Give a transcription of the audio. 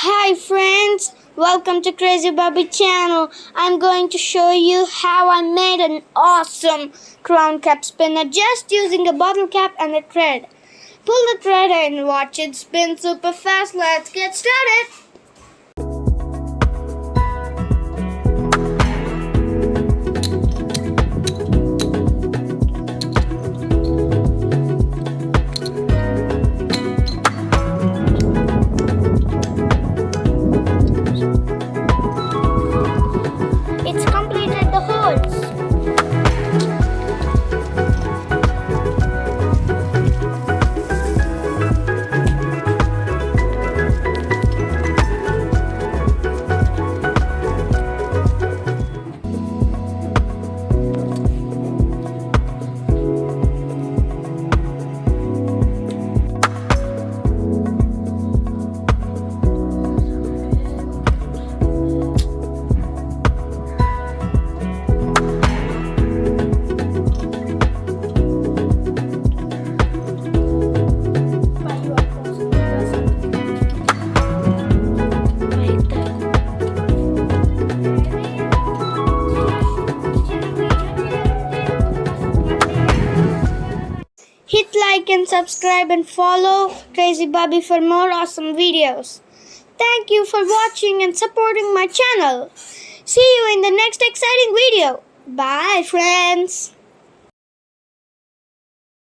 Hi friends, welcome to Crazy Bobby channel. I'm going to show you how I made an awesome crown cap spinner just using a bottle cap and a thread. Pull the thread and watch it spin super fast. Let's get started. It's completed the holes. Hit like and subscribe and follow Crazy Bobby for more awesome videos. Thank you for watching and supporting my channel. See you in the next exciting video. Bye friends.